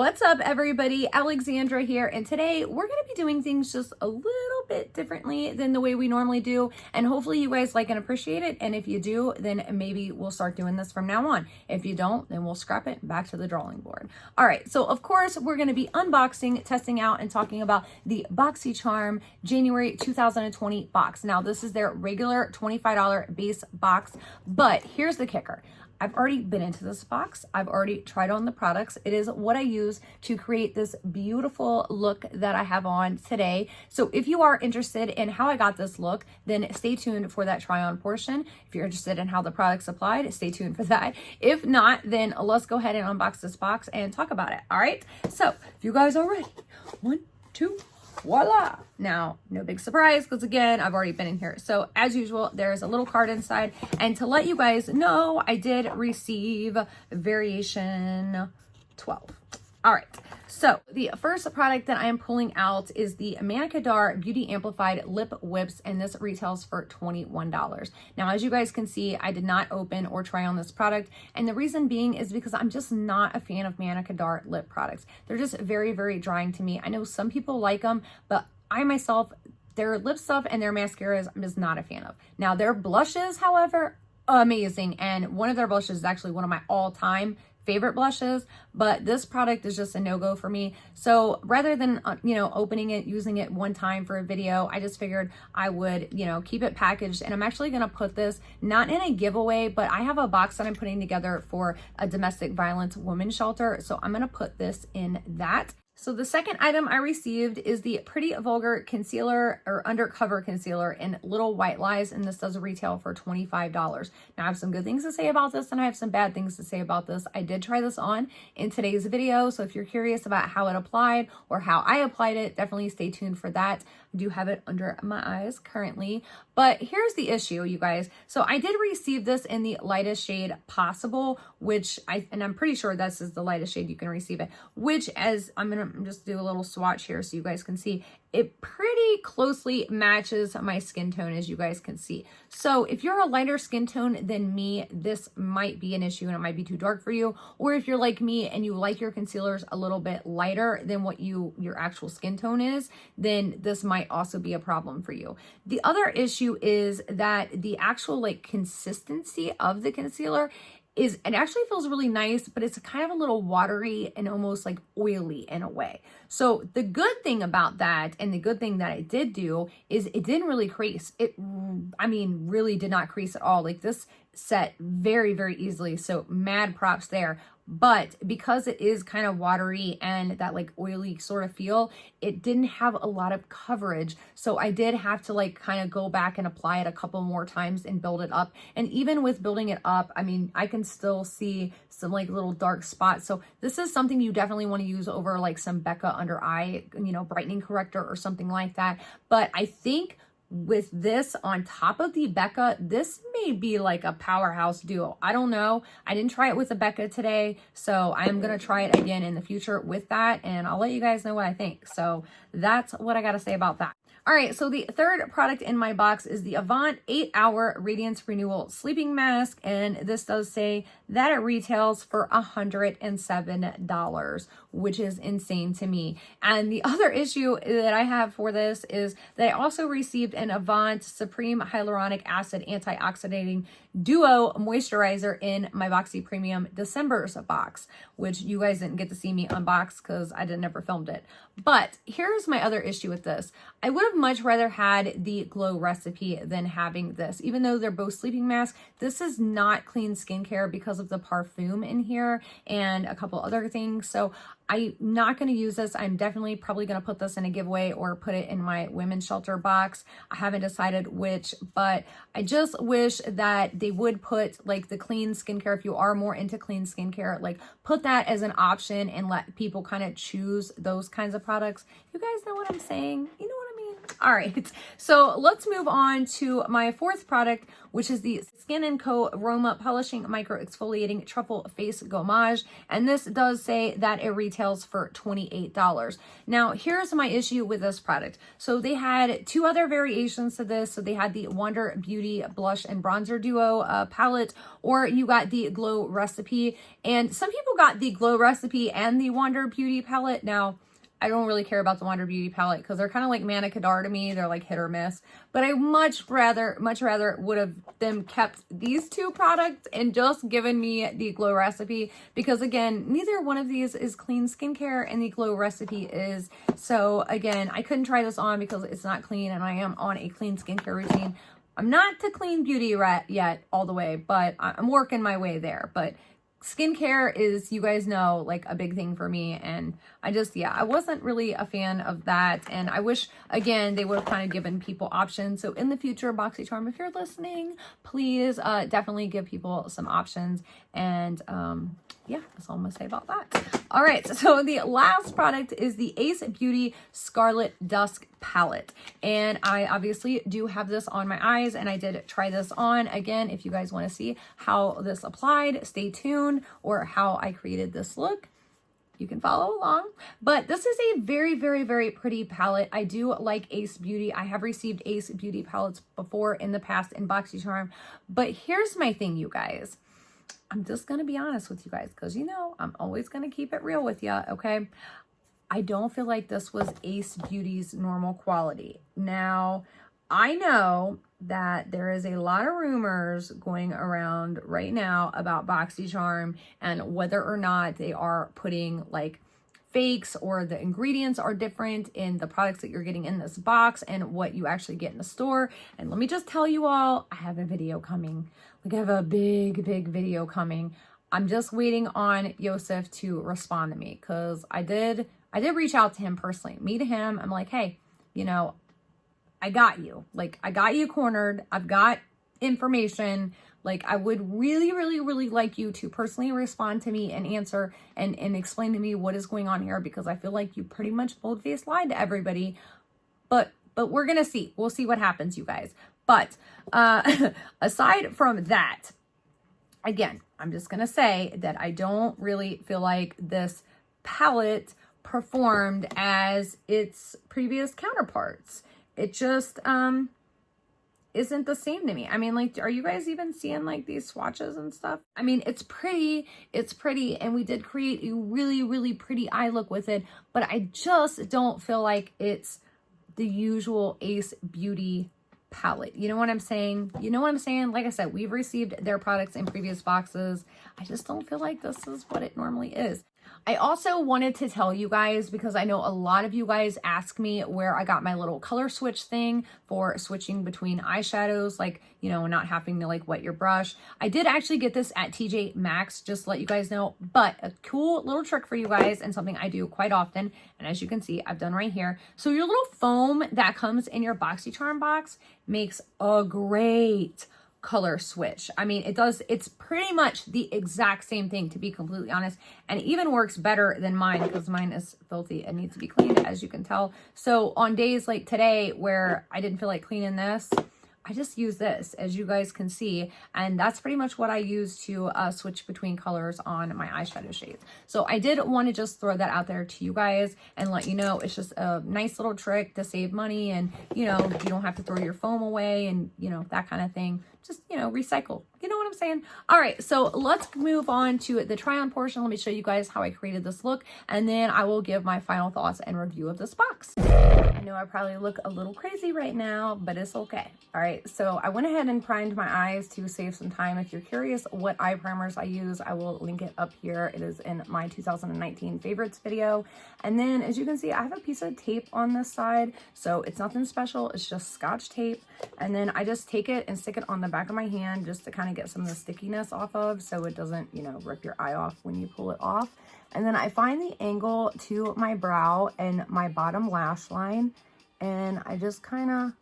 What's up, everybody? Alexandra here, and today we're going to be doing things just a little bit differently than the way we normally do, and hopefully you guys like and appreciate it. And if you do, then maybe we'll start doing this from now on. If you don't, then we'll scrap it back to the drawing board. All right, so of course we're going to be unboxing, testing out, and talking about the BoxyCharm January 2020 box. Now, this is their regular $25 base box, but here's the kicker. I've already been into this box. I've already tried on the products. It is what I use to create this beautiful look that I have on today. So if you are interested in how I got this look, then stay tuned for that try on portion. If you're interested in how the products applied, stay tuned for that. If not, then let's go ahead and unbox this box and talk about it. All right. So if you guys are ready, 1, 2, voila. Now, no big surprise because again, I've already been in here. So as usual, there's a little card inside. And to let you guys know, I did receive variation 12. All right. So the first product that I am pulling out is the Manicadar Beauty Amplified Lip Whips, and this retails for $21. Now, as you guys can see, I did not open or try on this product, and the reason being is because I'm just not a fan of Manicadar lip products. They're just very, very drying to me. I know some people like them, but I myself, their lip stuff and their mascaras, I'm just not a fan of. Now, their blushes, however, amazing, and one of their blushes is actually one of my all-time favorite blushes, but this product is just a no-go for me. So rather than opening it, using it one time for a video, I just figured I would keep it packaged, and I'm actually going to put this not in a giveaway, but I have a box that I'm putting together for a domestic violence women's shelter, so I'm going to put this in that. So the second item I received is the Pretty Vulgar Concealer or Undercover Concealer in Little White Lies, and this does retail for $25. Now, I have some good things to say about this, and I have some bad things to say about this. I did try this on in today's video, so if you're curious about how it applied or how I applied it, definitely stay tuned for that. I do have it under my eyes currently, but here's the issue, you guys. So I did receive this in the lightest shade possible, which I'm pretty sure this is the lightest shade you can receive it, which, as I'm gonna just do a little swatch here so you guys can see, it pretty closely matches my skin tone, as you guys can see. So if you're a lighter skin tone than me, this might be an issue and it might be too dark for you. Or if you're like me and you like your concealers a little bit lighter than what your actual skin tone is, then this might also be a problem for you. The other issue is that the actual consistency of the concealer it actually feels really nice, but it's kind of a little watery and almost like oily in a way. So the good thing about that, and the good thing that it did do, is it didn't really crease. Really did not crease at all. Like, this set very, very easily. So mad props there. But because it is kind of watery and that oily sort of feel, it didn't have a lot of coverage. So I did have to kind of go back and apply it a couple more times and build it up. And even with building it up, I can still see some little dark spots. So this is something you definitely want to use over some Becca under eye, brightening corrector or something like that. But I think with this on top of the Becca, this may be a powerhouse duo. I don't know. I didn't try it with the Becca today, so I'm going to try it again in the future with that, and I'll let you guys know what I think. So that's what I got to say about that. All right, so the third product in my box is the Avant 8-Hour Radiance Renewal Sleeping Mask, and this does say that it retails for $107, which is insane to me. And the other issue that I have for this is that I also received an Avant Supreme Hyaluronic Acid Antioxidating Duo Moisturizer in my Boxy Premium December's box, which you guys didn't get to see me unbox because I never filmed it. But here's my other issue with this. I would have much rather had the Glow recipe than having this. Even though they're both sleeping masks, this is not clean skincare because of the parfum in here and a couple other things. So I'm not going to use this. I'm definitely probably going to put this in a giveaway or put it in my women's shelter box. I haven't decided which, but I just wish that they would put the clean skincare, if you are more into clean skincare, put that as an option and let people kind of choose those kinds of products. You guys know what I'm saying? You know what I mean? All right, so let's move on to my fourth product, which is the Skin & Co. Aroma Polishing Micro Exfoliating Truffle Face Gommage. And this does say that it retails for $28. Now, here's my issue with this product. So they had two other variations to this. So they had the Wonder Beauty Blush and Bronzer Duo palette, or you got the Glow Recipe. And some people got the Glow Recipe and the Wonder Beauty palette. Now, I don't really care about the Wonder Beauty palette because they're kind of like Manna Kadar to me. They're like hit or miss. But I much rather would have them kept these two products and just given me the Glow Recipe, because again, neither one of these is clean skincare and the Glow Recipe is. So again, I couldn't try this on because it's not clean and I am on a clean skincare routine. I'm not to clean beauty yet all the way, but I'm working my way there. But skincare is, you guys know, like a big thing for me, and I wasn't really a fan of that. And I wish, again, they would have kind of given people options. So in the future, BoxyCharm, if you're listening, please definitely give people some options. And yeah, that's all I'm gonna say about that. All right, so the last product is the Ace Beauty Scarlet Dusk Palette. And I obviously do have this on my eyes, and I did try this on. Again, if you guys want to see how this applied, stay tuned, or how I created this look, you can follow along. But this is a very, very, very pretty palette. I do like Ace Beauty. I have received Ace Beauty palettes before in the past in BoxyCharm. But here's my thing, you guys. I'm just going to be honest with you guys, because you know, I'm always going to keep it real with you, okay? I don't feel like this was Ace Beauty's normal quality. Now, I know that there is a lot of rumors going around right now about BoxyCharm and whether or not they are putting like fakes or the ingredients are different in the products that you're getting in this box and what you actually get in the store. And let me just tell you all, I have a video coming. Like, I have a big, big video coming. I'm just waiting on Yosef to respond to me, because I did reach out to him personally, me to him. I'm like, hey, you know, I got you. Like, I got you cornered. I've got information. Like, I would really, really, really like you to personally respond to me and answer and explain to me what is going on here, because I feel like you pretty much bold-faced lied to everybody. But we're going to see. We'll see what happens, you guys. But aside from that, again, I'm just going to say that I don't really feel like this palette performed as its previous counterparts. It just isn't the same to me. I mean, like, are you guys even seeing like these swatches and stuff? I mean, it's pretty, and we did create a really, really pretty eye look with it, but I just don't feel like it's the usual Ace Beauty palette. You know what I'm saying? You know what I'm saying? Like I said, we've received their products in previous boxes. I just don't feel like this is what it normally is. I also wanted to tell you guys, because I know a lot of you guys ask me where I got my little color switch thing for switching between eyeshadows, like, you know, not having to like wet your brush. I did actually get this at TJ Maxx, just to let you guys know, but a cool little trick for you guys, and something I do quite often. And as you can see, I've done right here. So your little foam that comes in your BoxyCharm box makes a great color switch. I mean, it's pretty much the exact same thing, to be completely honest, and it even works better than mine, because mine is filthy and needs to be cleaned, as you can tell. So on days like today where I didn't feel like cleaning this, I just use this, as you guys can see, and that's pretty much what I use to switch between colors on my eyeshadow shades. So I did want to just throw that out there to you guys and let you know it's just a nice little trick to save money, and, you know, you don't have to throw your foam away and, you know, that kind of thing. Just, you know, recycle. You know what I'm saying? All right, so let's move on to the try on portion. Let me show you guys how I created this look, and then I will give my final thoughts and review of this box. I know I probably look a little crazy right now, but it's okay. All right, so I went ahead and primed my eyes to save some time. If you're curious what eye primers I use, I will link it up here. It is in my 2019 favorites video. And then, as you can see, I have a piece of tape on this side, so it's nothing special. It's just Scotch tape. And then I just take it and stick it on the back of my hand, just to kind of get some of the stickiness off of, so it doesn't, you know, rip your eye off when you pull it off. And then I find the angle to my brow and my bottom lash line, and I just kind of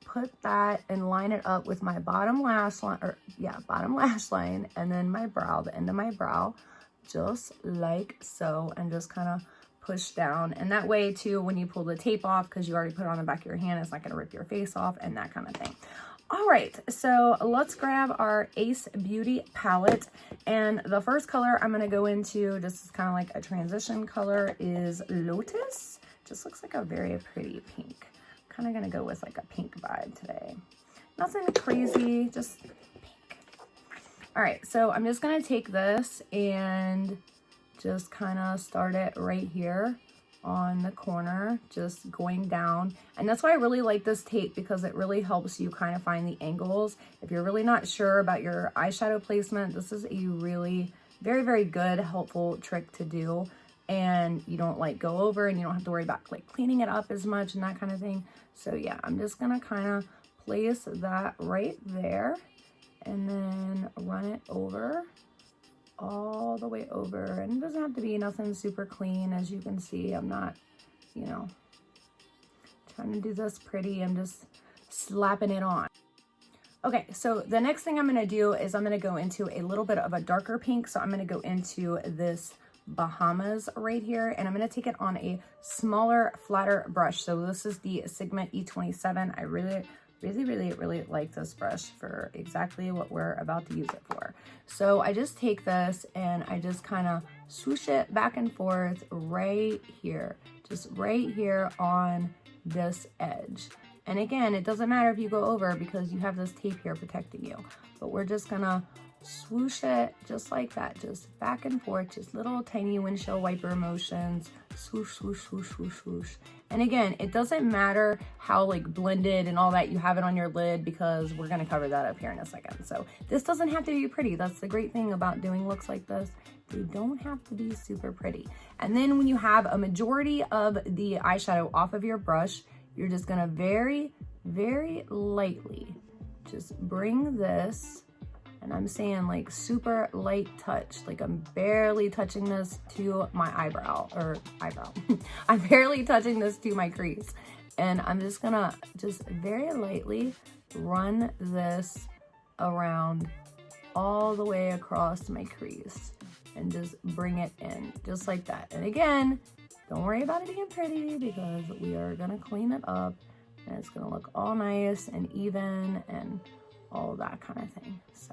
put that and line it up with my bottom lash line, bottom lash line, and then my brow, the end of my brow, just like so, and just kind of push down. And that way too, when you pull the tape off, because you already put it on the back of your hand, it's not gonna rip your face off and that kind of thing. All right, so let's grab our Ace Beaute Palette. And the first color I'm gonna go into, just as kind of like a transition color, is Lotus. Just looks like a very pretty pink. Kind of gonna go with like a pink vibe today. Nothing crazy, just pink. All right, so I'm just gonna take this and just kind of start it right here on the corner, just going down. And that's why I really like this tape, because it really helps you kind of find the angles. If you're really not sure about your eyeshadow placement, this is a really very, very good, helpful trick to do. And you don't like go over, and you don't have to worry about like cleaning it up as much and that kind of thing. So yeah, I'm just gonna kind of place that right there and then run it over, all the way over. And it doesn't have to be nothing super clean. As you can see, I'm not, you know, trying to do this pretty. I'm just slapping it on. Okay, so the next thing I'm gonna do is I'm gonna go into a little bit of a darker pink. So I'm gonna go into this Bahamas right here, and I'm going to take it on a smaller, flatter brush. So this is the Sigma E27. I really like this brush for exactly what we're about to use it for. So I just take this and I just kind of swoosh it back and forth right here, just right here on this edge. And again, it doesn't matter if you go over, because you have this tape here protecting you, but we're just gonna swoosh it just like that, just back and forth, just little tiny windshield wiper motions, swoosh, swoosh, swoosh, swoosh, swoosh. And again, it doesn't matter how like blended and all that you have it on your lid, because we're gonna cover that up here in a second. So this doesn't have to be pretty. That's the great thing about doing looks like this. They don't have to be super pretty. And then when you have a majority of the eyeshadow off of your brush, you're just gonna very, very lightly just bring this. And I'm saying like super light touch, like I'm barely touching this to my eyebrow. I'm barely touching this to my crease. And I'm just gonna just very lightly run this around all the way across my crease and just bring it in just like that. And again, don't worry about it being pretty, because we are gonna clean it up and it's gonna look all nice and even and all that kind of thing. So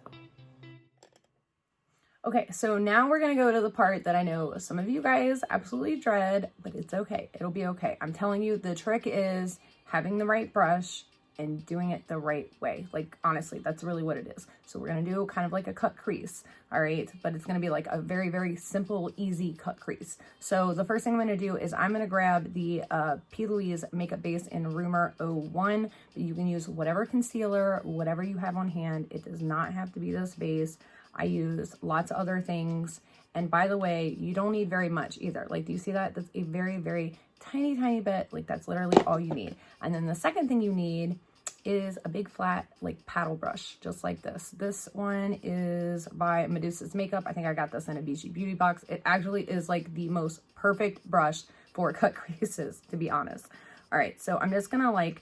okay, so now we're gonna go to the part that I know some of you guys absolutely dread, but it's okay, it'll be okay. I'm telling you, the trick is having the right brush and doing it the right way. Like honestly, that's really what it is. So we're gonna do kind of like a cut crease, all right? But it's gonna be like a very, very simple, easy cut crease. So the first thing I'm gonna do is I'm gonna grab the P. Louise Makeup Base in Rumor 01, but you can use whatever concealer, whatever you have on hand. It does not have to be this base. I use lots of other things. And by the way, you don't need very much either. Like, do you see that? That's a very, very tiny, tiny bit. Like that's literally all you need. And then the second thing you need is a big flat like paddle brush, just like this. This one is by Medusa's Makeup. I think I got this in a BG Beauty box. It actually is like the most perfect brush for cut creases, to be honest. All right, so I'm just gonna like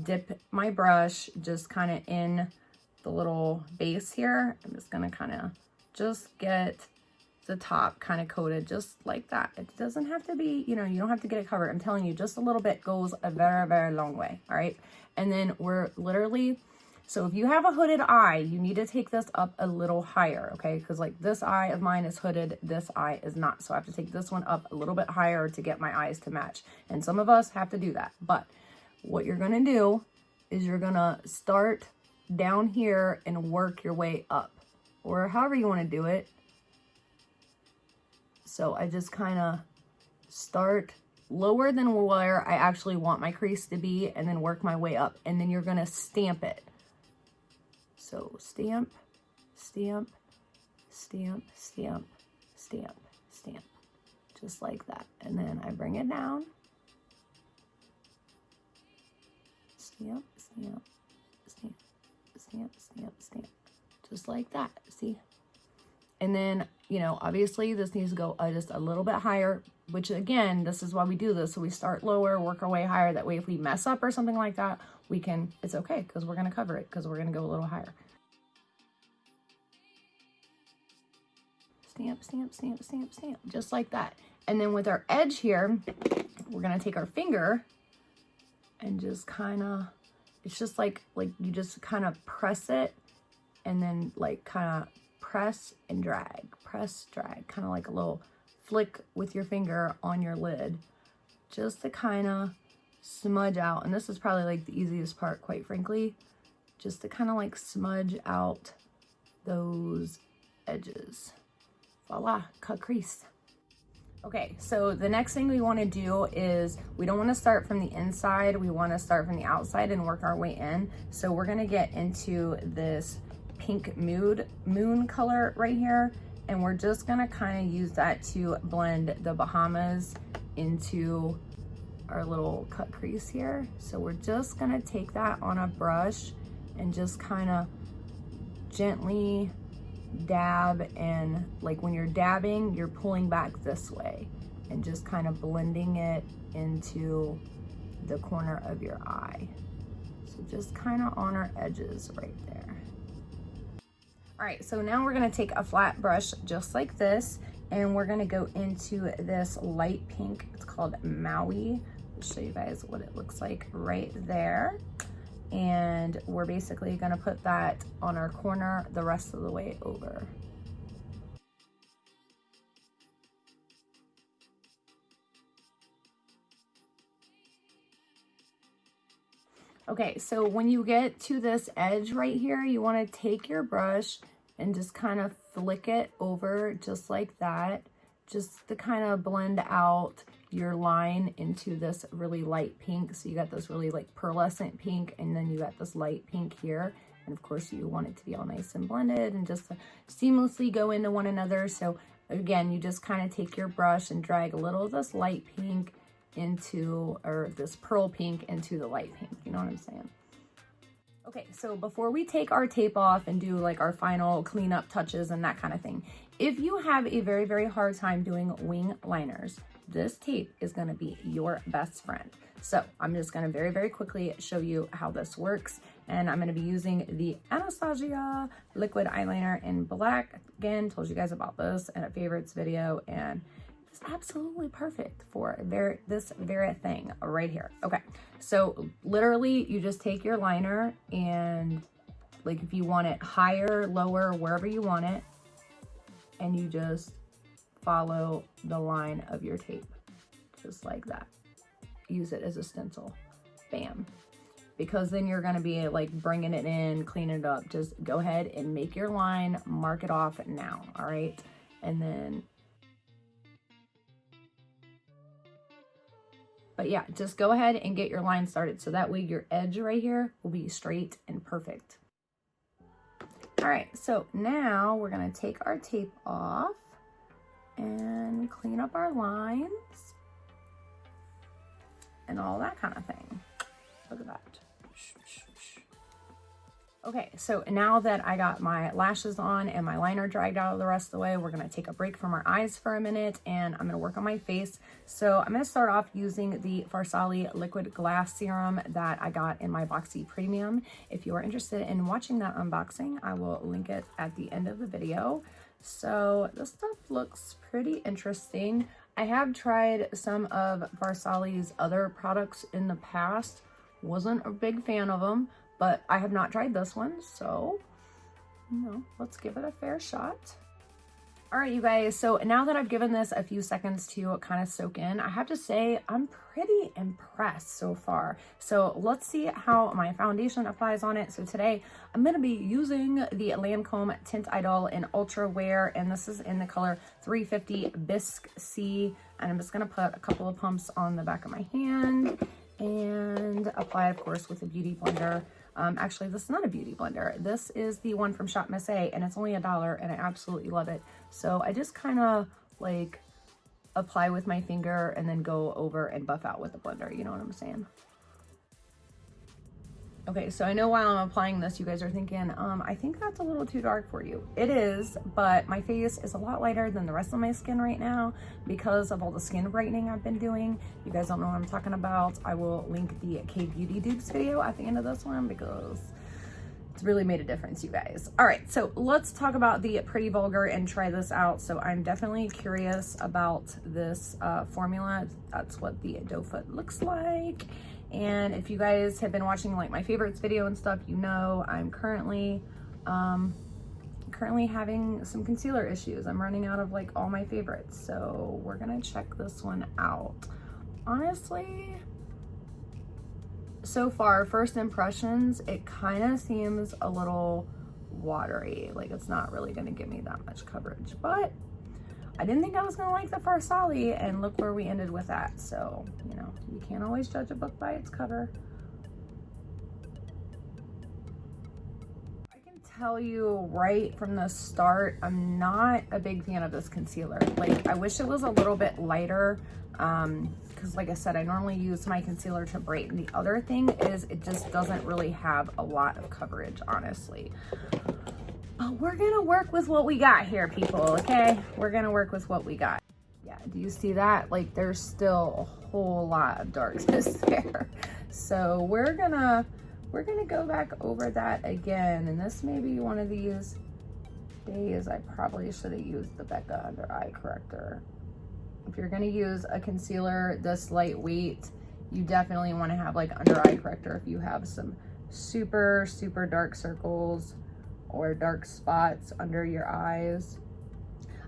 dip my brush just kind of in the little base here. I'm just gonna kind of just get the top kind of coated just like that. It doesn't have to be, you know, you don't have to get it covered. I'm telling you, just a little bit goes a very, very long way. All right. And then we're literally, so if you have a hooded eye, you need to take this up a little higher. Okay. Cause like this eye of mine is hooded. This eye is not. So I have to take this one up a little bit higher to get my eyes to match. And some of us have to do that. But what you're going to do is you're going to start down here and work your way up, or however you want to do it. So I just kind of start lower than where I actually want my crease to be and then work my way up. And then you're going to stamp it. So stamp, stamp, stamp, stamp, stamp, stamp, just like that. And then I bring it down. Stamp, stamp, stamp, stamp, stamp, stamp, just like that. See? And then, you know, obviously this needs to go just a little bit higher, which again, this is why we do this. So we start lower, work our way higher. That way, if we mess up or something like that, we can, it's okay, because we're going to cover it, because we're going to go a little higher. Stamp, stamp, stamp, stamp, stamp, just like that. And then with our edge here, we're gonna take our finger and just kind of, it's just like you just kind of press it and then like kind of press and drag, press, drag, kind of like a little flick with your finger on your lid, just to kind of smudge out. And this is probably like the easiest part, quite frankly, just to kind of like smudge out those edges. Voila, cut crease. Okay, so the next thing we want to do is we don't want to start from the inside. We want to start from the outside and work our way in. So we're going to get into this pink moon color right here. And we're just going to kind of use that to blend the Bahamas into our little cut crease here. So we're just going to take that on a brush and just kind of gently dab, and like when you're dabbing, you're pulling back this way and just kind of blending it into the corner of your eye. So just kind of on our edges right there. All right, so now we're gonna take a flat brush just like this, and we're gonna go into this light pink. It's called Maui. I'll show you guys what it looks like right there. And we're basically gonna put that on our corner the rest of the way over. Okay, so when you get to this edge right here, you wanna take your brush and just kind of flick it over just like that, just to kind of blend out your line into this really light pink. So you got this really like pearlescent pink, and then you got this light pink here. And of course you want it to be all nice and blended and just seamlessly go into one another. So again, you just kind of take your brush and drag a little of this light pink into, or this pearl pink into the light pink. You know what I'm saying? Okay, so before we take our tape off and do like our final cleanup touches and that kind of thing, if you have a very, very hard time doing wing liners, this tape is going to be your best friend. So I'm just going to very, very quickly show you how this works. And I'm going to be using the Anastasia liquid eyeliner in black. Again, told you guys about this in a favorites video, and it's absolutely perfect for this very thing right here. Okay, so literally you just take your liner, and like if you want it higher, lower, wherever you want it, and you just follow the line of your tape, just like that. Use it as a stencil, bam. Because then you're gonna be like bringing it in, cleaning it up. Just go ahead and make your line, mark it off now, all right? And then, but yeah, just go ahead and get your line started. So that way your edge right here will be straight and perfect. All right, so now we're gonna take our tape off and clean up our lines and all that kind of thing. Look at that. Okay, so now that I got my lashes on and my liner dragged out of the rest of the way, we're gonna take a break from our eyes for a minute, and I'm gonna work on my face. So I'm gonna start off using the Farsali Liquid Glass Serum that I got in my Boxy Premium. If you are interested in watching that unboxing, I will link it at the end of the video. So this stuff looks pretty interesting. I have tried some of Farsali's other products in the past. Wasn't a big fan of them, but I have not tried this one, so you know, let's give it a fair shot. All right, you guys, so now that I've given this a few seconds to kind of soak in, I have to say I'm pretty impressed so far. So let's see how my foundation applies on it. So today I'm going to be using the Lancome Tint Idol in Ultra Wear, and this is in the color 350 Bisque C, and I'm just going to put a couple of pumps on the back of my hand and apply, of course, with a beauty blender. Actually, this is not a beauty blender. This is the one from Shop Miss A, and it's only $1, and I absolutely love it. So I just kind of like apply with my finger and then go over and buff out with the blender. You know what I'm saying? Okay, so I know while I'm applying this, you guys are thinking, I think that's a little too dark for you. It is, but my face is a lot lighter than the rest of my skin right now because of all the skin brightening I've been doing. You guys don't know what I'm talking about. I will link the K Beauty Dupes video at the end of this one because It's really made a difference, you guys. All right, so let's talk about the Pretty Vulgar and try this out. So I'm definitely curious about this formula. That's what the doe foot looks like. And if you guys have been watching like my favorites video and stuff, you know I'm currently having some concealer issues. I'm running out of like all my favorites. So we're gonna check this one out. Honestly, so far, first impressions, it kind of seems a little watery. Like it's not really gonna give me that much coverage, but I didn't think I was gonna like the first Ollie, and look where we ended with that. So, you know, you can't always judge a book by its cover. I can tell you right from the start, I'm not a big fan of this concealer. Like, I wish it was a little bit lighter. Because like I said, I normally use my concealer to brighten. The other thing is it just doesn't really have a lot of coverage, honestly. But we're gonna work with what we got here, people, okay? We're gonna work with what we got. Yeah, do you see that? Like there's still a whole lot of darkness there. So we're gonna go back over that again. And this may be one of these days I probably should have used the Becca Under Eye Corrector. If you're gonna use a concealer this lightweight, you definitely wanna have like under eye corrector if you have some super, super dark circles or dark spots under your eyes.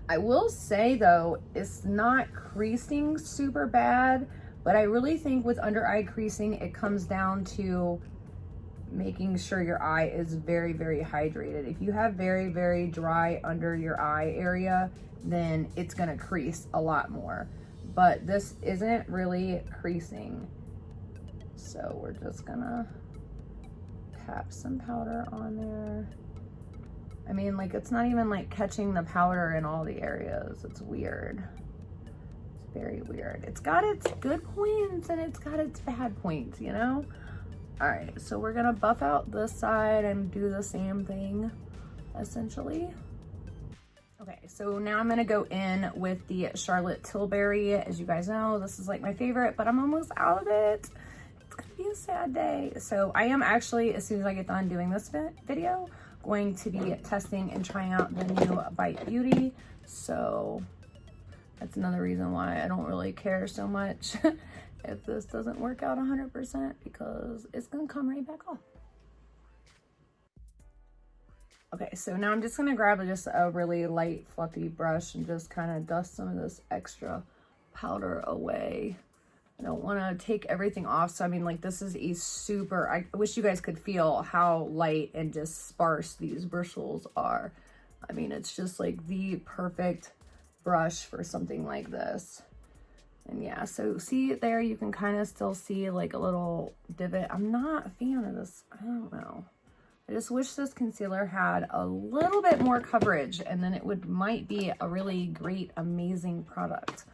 I will say though, it's not creasing super bad, but I really think with under eye creasing, it comes down to making sure your eye is very, very hydrated. If you have very, very dry under your eye area, then it's gonna crease a lot more. But this isn't really creasing. So we're just gonna tap some powder on there. I mean, like it's not even like catching the powder in all the areas. It's weird. It's very weird. It's got its good points and it's got its bad points, you know? All right, so we're gonna buff out this side and do the same thing, essentially. Okay, so now I'm gonna go in with the Charlotte Tilbury. As you guys know, this is like my favorite, but I'm almost out of it. It's gonna be a sad day. So I am actually, as soon as I get done doing this video, going to be testing and trying out the new Bite Beauty. So that's another reason why I don't really care so much if this doesn't work out 100%, because it's gonna come right back off. Okay, so now I'm just gonna grab just a really light fluffy brush and just kind of dust some of this extra powder away. I don't wanna take everything off. So I mean, like this is a super, I wish you guys could feel how light and just sparse these bristles are. I mean, it's just like the perfect brush for something like this. And yeah, so see there, you can kind of still see like a little divot. I'm not a fan of this, I don't know. I just wish this concealer had a little bit more coverage, and then it might be a really great, amazing product.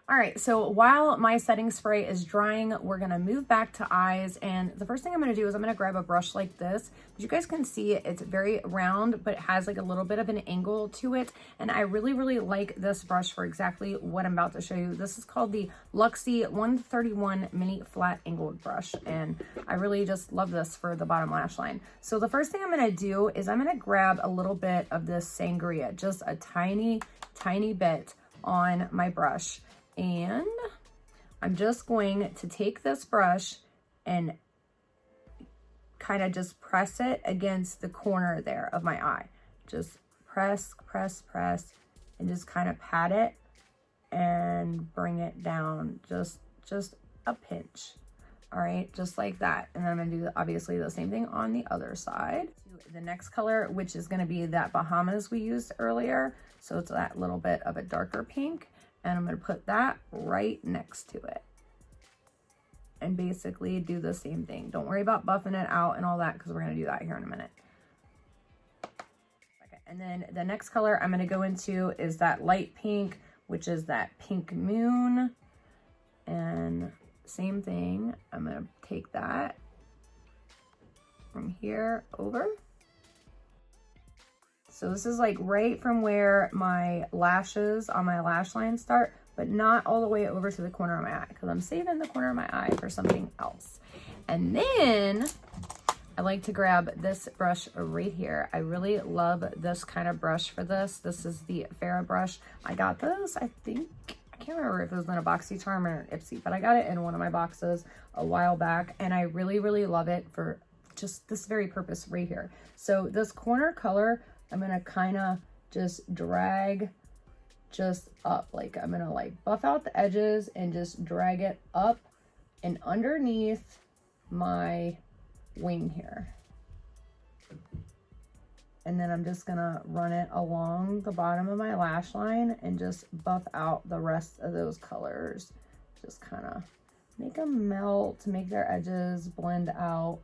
All right, so while my setting spray is drying, we're gonna move back to eyes. And the first thing I'm gonna do is I'm gonna grab a brush like this. As you guys can see, it's very round, but it has like a little bit of an angle to it. And I really, really like this brush for exactly what I'm about to show you. This is called the Luxie 131 Mini Flat Angled Brush. And I really just love this for the bottom lash line. So the first thing I'm gonna do is I'm gonna grab a little bit of this Sangria, just a tiny, tiny bit on my brush. And I'm just going to take this brush and kind of just press it against the corner there of my eye. Just press, press, press, and just kind of pat it and bring it down just a pinch. All right, just like that. And then I'm gonna do obviously the same thing on the other side. The next color, which is gonna be that Bahamas we used earlier. So it's that little bit of a darker pink. And I'm gonna put that right next to it. And basically do the same thing. Don't worry about buffing it out and all that, because we're gonna do that here in a minute. Okay, and then the next color I'm gonna go into is that light pink, which is that Pink Moon. And same thing, I'm gonna take that from here over. So this is like right from where my lashes on my lash line start, but not all the way over to the corner of my eye, because I'm saving the corner of my eye for something else. And then I like to grab this brush right here. I really love this kind of brush for this. This is the Farrah brush. I got this, I think, I can't remember if it was in a BoxyCharm or Ipsy, but I got it in one of my boxes a while back, and I really, really love it for just this very purpose right here. So this corner color, I'm gonna kind of just drag just up. Like I'm gonna like buff out the edges and just drag it up and underneath my wing here. And then I'm just gonna run it along the bottom of my lash line and just buff out the rest of those colors. Just kind of make them melt, make their edges blend out.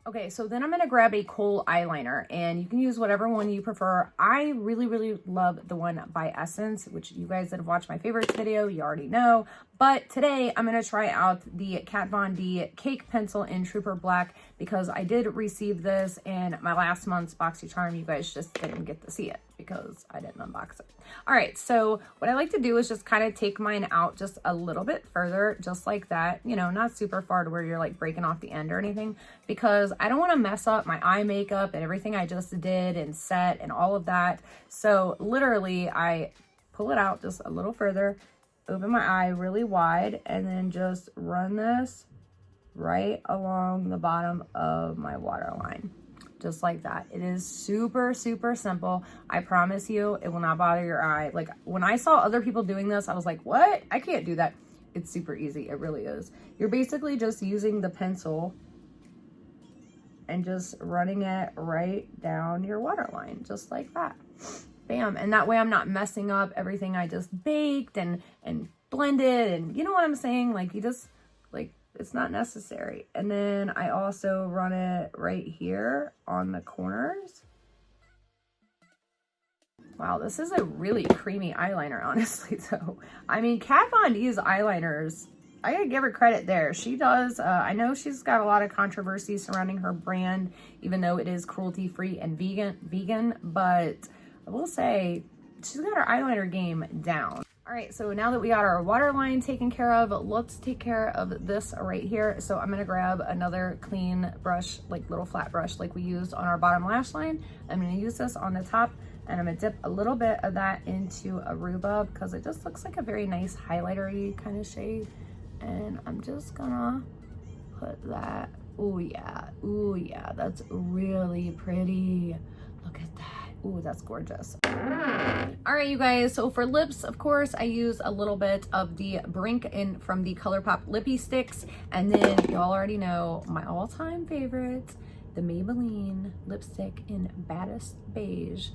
Okay, so then I'm gonna grab a kohl eyeliner, and you can use whatever one you prefer. I really, really love the one by Essence, which you guys that have watched my favorites video, you already know. But today I'm gonna try out the Kat Von D Cake Pencil in Trooper Black, because I did receive this in my last month's BoxyCharm. You guys just didn't get to see it because I didn't unbox it. All right, so what I like to do is just kind of take mine out just a little bit further, just like that, you know, not super far to where you're like breaking off the end or anything, because I don't want to mess up my eye makeup and everything I just did and set and all of that. So literally I pull it out just a little further, open my eye really wide, and then just run this right along the bottom of my waterline. Just like that. It is super, super simple. I promise you, it will not bother your eye. Like when I saw other people doing this, I was like, what? I can't do that. It's super easy. It really is. You're basically just using the pencil and just running it right down your waterline, just like that. Bam. And that way I'm not messing up everything I just baked and blended, and you know what I'm saying? Like you just, like, it's not necessary. And then I also run it right here on the corners. Wow, this is a really creamy eyeliner, honestly, though. I mean, Kat Von D's eyeliners, I gotta give her credit there. She does, I know she's got a lot of controversy surrounding her brand, even though it is cruelty-free and vegan, but I will say she's got her eyeliner game down. All right, so now that we got our waterline taken care of, let's take care of this right here. So I'm gonna grab another clean brush, like little flat brush like we used on our bottom lash line. I'm gonna use this on the top, and I'm gonna dip a little bit of that into Aruba because it just looks like a very nice highlighter-y kind of shade. And I'm just gonna put that, oh yeah, that's really pretty. Look at that. Ooh, that's gorgeous. All right, you guys, so for lips, of course, I use a little bit of the Brink in from the ColourPop Lippy Sticks, and then y'all already know my all-time favorite, the Maybelline lipstick in Baddest Beige.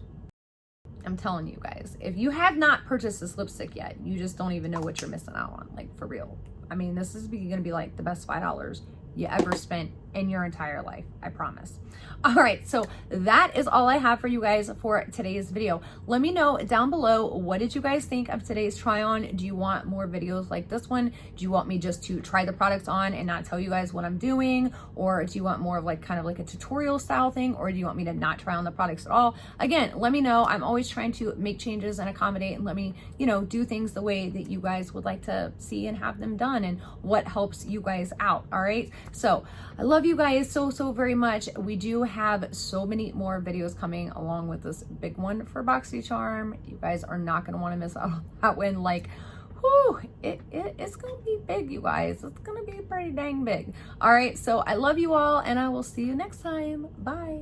I'm telling you guys, if you have not purchased this lipstick yet, you just don't even know what you're missing out on, like for real. I mean, this is gonna be like the best $5 you ever spent in your entire life, I promise. All right, so that is all I have for you guys for today's video. Let me know down below, what did you guys think of today's try on? Do you want more videos like this one? Do you want me just to try the products on and not tell you guys what I'm doing? Or do you want more of like kind of like a tutorial style thing? Or do you want me to not try on the products at all? Again, let me know. I'm always trying to make changes and accommodate, and let me, you know, do things the way that you guys would like to see and have them done, and what helps you guys out. All right, so I love you guys so very much. We do have so many more videos coming along with this big one for BoxyCharm. You guys are not going to want to miss out on that one. Like, whew, it's going to be big, you guys. It's going to be pretty dang big. All right, so I love you all, and I will see you next time. Bye.